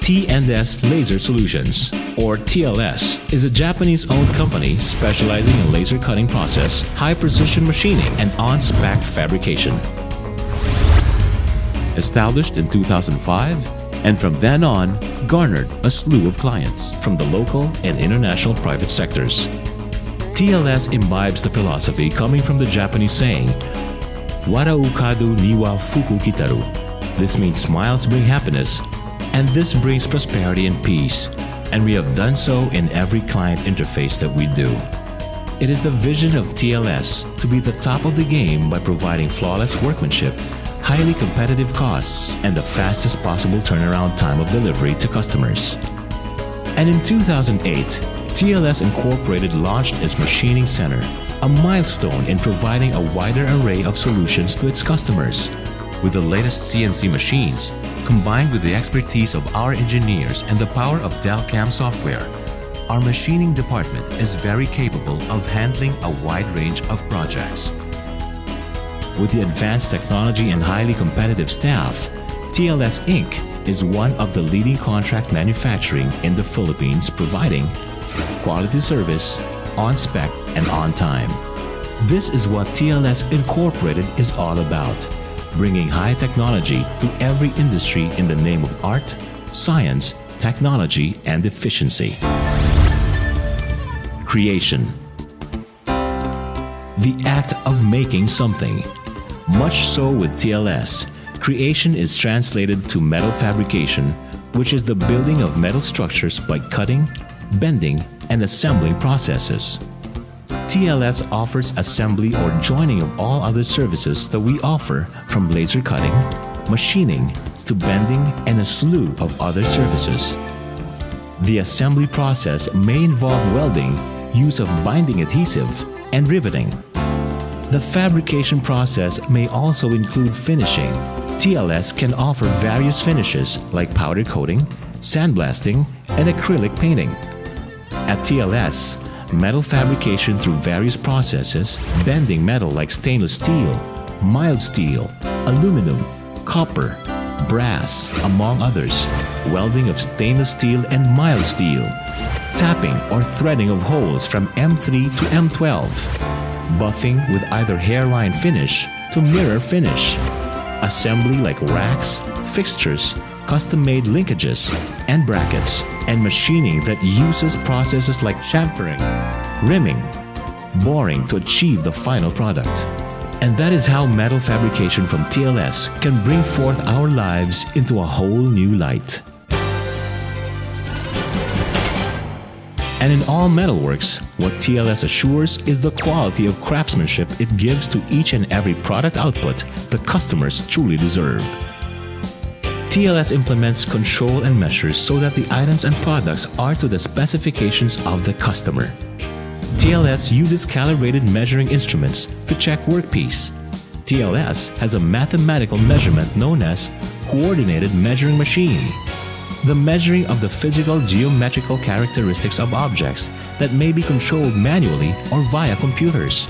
TLS Laser Solutions, or TLS, is a Japanese-owned company specializing in laser cutting process, high-precision machining, and on-spec fabrication. Established in 2005, and from then on, garnered a slew of clients from the local and international private sectors. TLS imbibes the philosophy coming from the Japanese saying, "Wara ukadu ni wa fuku kitaru." This means smiles bring happiness, and this brings prosperity and peace, and we have done so in every client interface that we do. It is the vision of TLS to be the top of the game by providing flawless workmanship, highly competitive costs, and the fastest possible turnaround time of delivery to customers. And in 2008, TLS Incorporated launched its Machining Center, a milestone in providing a wider array of solutions to its customers. With the latest CNC machines, combined with the expertise of our engineers and the power of Delcam software, our machining department is very capable of handling a wide range of projects. With the advanced technology and highly competitive staff, TLS Inc. is one of the leading contract manufacturing in the Philippines, providing quality service, on spec, and on time. This is what TLS Incorporated is all about, bringing high technology to every industry in the name of art, science, technology, and efficiency. Creation. The act of making something. Much so with TLS, creation is translated to metal fabrication, which is the building of metal structures by cutting, bending, and assembling processes. TLS offers assembly or joining of all other services that we offer, from laser cutting, machining, to bending, and a slew of other services. The assembly process may involve welding, use of binding adhesive, and riveting. The fabrication process may also include finishing. TLS can offer various finishes like powder coating, sandblasting, and acrylic painting. At TLS, metal fabrication through various processes, bending metal like stainless steel, mild steel, aluminum, copper, brass, among others, welding of stainless steel and mild steel, tapping or threading of holes from M3 to M12, buffing with either hairline finish to mirror finish, assembly like racks, fixtures, custom-made linkages and brackets, and machining that uses processes like chamfering, rimming, boring to achieve the final product. And that is how metal fabrication from TLS can bring forth our lives into a whole new light. And in all metalworks, what TLS assures is the quality of craftsmanship it gives to each and every product output the customers truly deserve. TLS implements control and measures so that the items and products are to the specifications of the customer. TLS uses calibrated measuring instruments to check workpiece. TLS has a mathematical measurement known as coordinated measuring machine, the measuring of the physical geometrical characteristics of objects that may be controlled manually or via computers.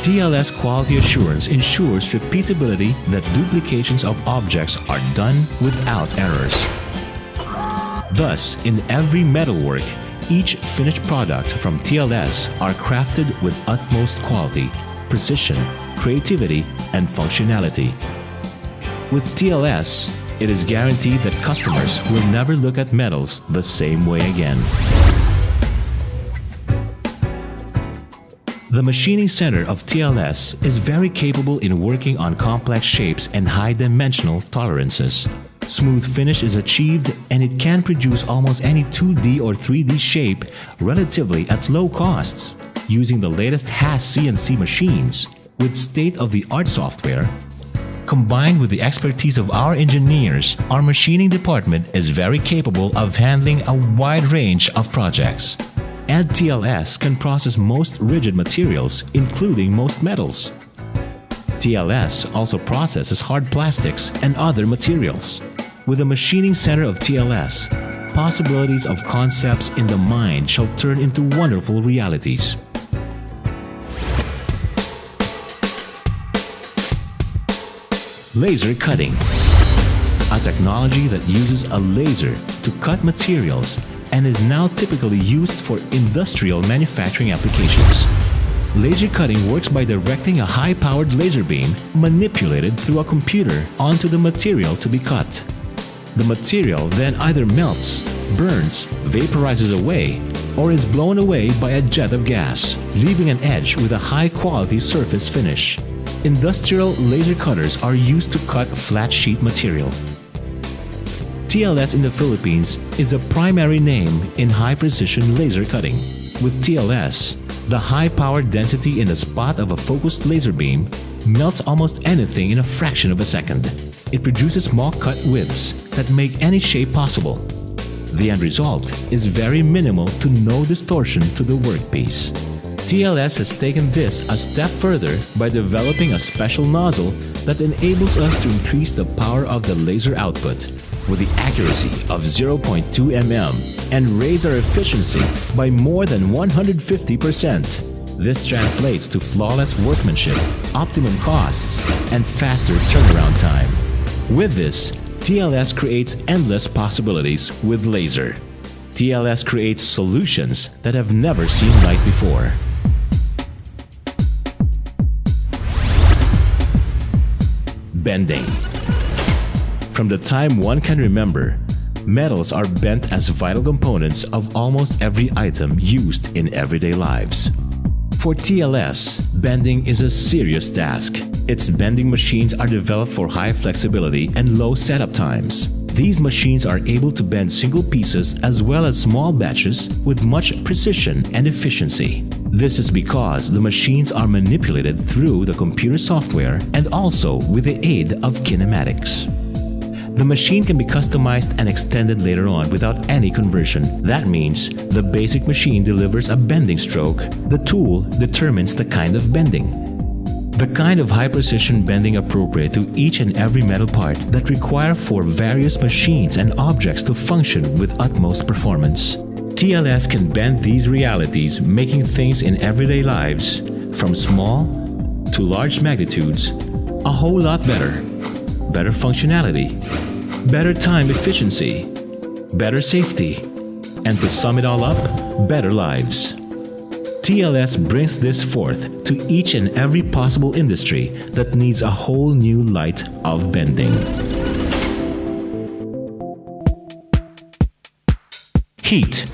TLS quality assurance ensures repeatability, that duplications of objects are done without errors. Thus, in every metalwork, each finished product from TLS are crafted with utmost quality, precision, creativity, and functionality. With TLS, it is guaranteed that customers will never look at metals the same way again. The Machining Center of TLS is very capable in working on complex shapes and high-dimensional tolerances. Smooth finish is achieved, and it can produce almost any 2D or 3D shape relatively at low costs, using the latest HAS CNC machines with state-of-the-art software. Combined with the expertise of our engineers, our machining department is very capable of handling a wide range of projects. And TLS can process most rigid materials, including most metals. TLS also processes hard plastics and other materials. With the Machining Center of TLS, possibilities of concepts in the mind shall turn into wonderful realities. Laser cutting. a technology that uses a laser to cut materials and is now typically used for industrial manufacturing applications. Laser cutting works by directing a high-powered laser beam manipulated through a computer onto the material to be cut. The material then either melts, burns, vaporizes away, or is blown away by a jet of gas, leaving an edge with a high-quality surface finish. Industrial laser cutters are used to cut flat sheet material. TLS in the Philippines is a primary name in high-precision laser cutting. With TLS, the high power density in the spot of a focused laser beam melts almost anything in a fraction of a second. It produces small cut widths that make any shape possible. The end result is very minimal to no distortion to the workpiece. TLS has taken this a step further by developing a special nozzle that enables us to increase the power of the laser output with the accuracy of 0.2 mm and raise our efficiency by more than 150%. This translates to flawless workmanship, optimum costs, and faster turnaround time. With this, TLS creates endless possibilities with laser. TLS creates solutions that have never seen light before. Bending. From the time one can remember, metals are bent as vital components of almost every item used in everyday lives. For TLS, bending is a serious task. Its bending machines are developed for high flexibility and low setup times. These machines are able to bend single pieces as well as small batches with much precision and efficiency. This is because the machines are manipulated through the computer software and also with the aid of kinematics. The machine can be customized and extended later on without any conversion. That means the basic machine delivers a bending stroke. The tool determines the kind of bending. The kind of high-precision bending appropriate to each and every metal part that require for various machines and objects to function with utmost performance. TLS can bend these realities, making things in everyday lives, from small to large magnitudes, a whole lot better. Better functionality, better time efficiency, better safety, and to sum it all up, better lives. TLS brings this forth to each and every possible industry that needs a whole new light of bending. Heat.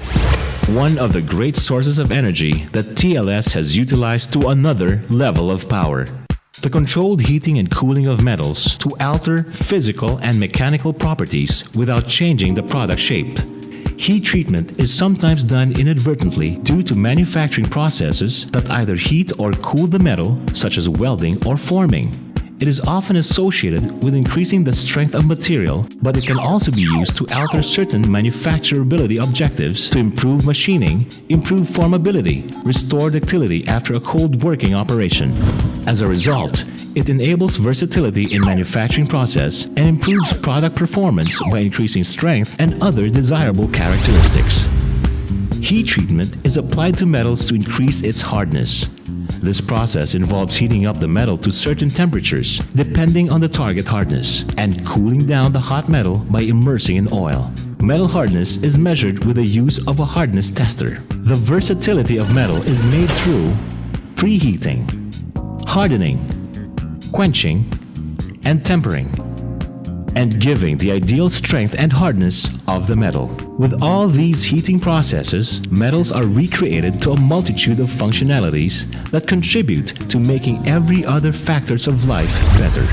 One of the great sources of energy that TLS has utilized to another level of power. The controlled heating and cooling of metals to alter physical and mechanical properties without changing the product shape. Heat treatment is sometimes done inadvertently due to manufacturing processes that either heat or cool the metal, such as welding or forming. It is often associated with increasing the strength of material, but it can also be used to alter certain manufacturability objectives to improve machining, improve formability, restore ductility after a cold working operation. As a result, it enables versatility in manufacturing process and improves product performance by increasing strength and other desirable characteristics. Heat treatment is applied to metals to increase its hardness. This process involves heating up the metal to certain temperatures depending on the target hardness and cooling down the hot metal by immersing in oil. Metal hardness is measured with the use of a hardness tester. The versatility of metal is made through preheating, hardening, quenching, and tempering, and giving the ideal strength and hardness of the metal. With all these heating processes, metals are recreated to a multitude of functionalities that contribute to making every other factors of life better.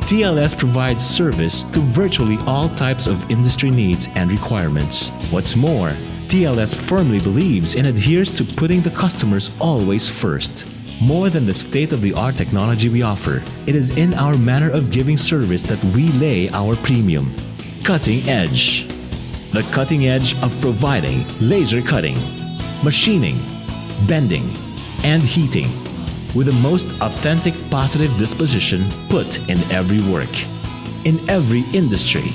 TLS provides service to virtually all types of industry needs and requirements. What's more, TLS firmly believes and adheres to putting the customers always first. More than the state-of-the-art technology we offer, it is in our manner of giving service that we lay our premium. Cutting edge. The cutting edge of providing laser cutting, machining, bending, and heating with the most authentic positive disposition put in every work, in every industry,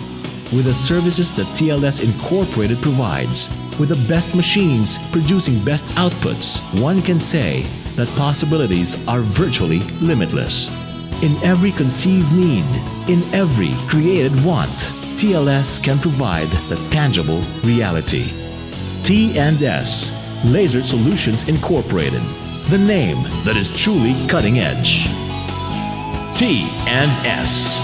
with the services that TLS Incorporated provides, with the best machines producing best outputs. One can say that possibilities are virtually limitless. In every conceived need, in every created want, TLS can provide the tangible reality. T&S, Laser Solutions Incorporated, the name that is truly cutting edge. T&S.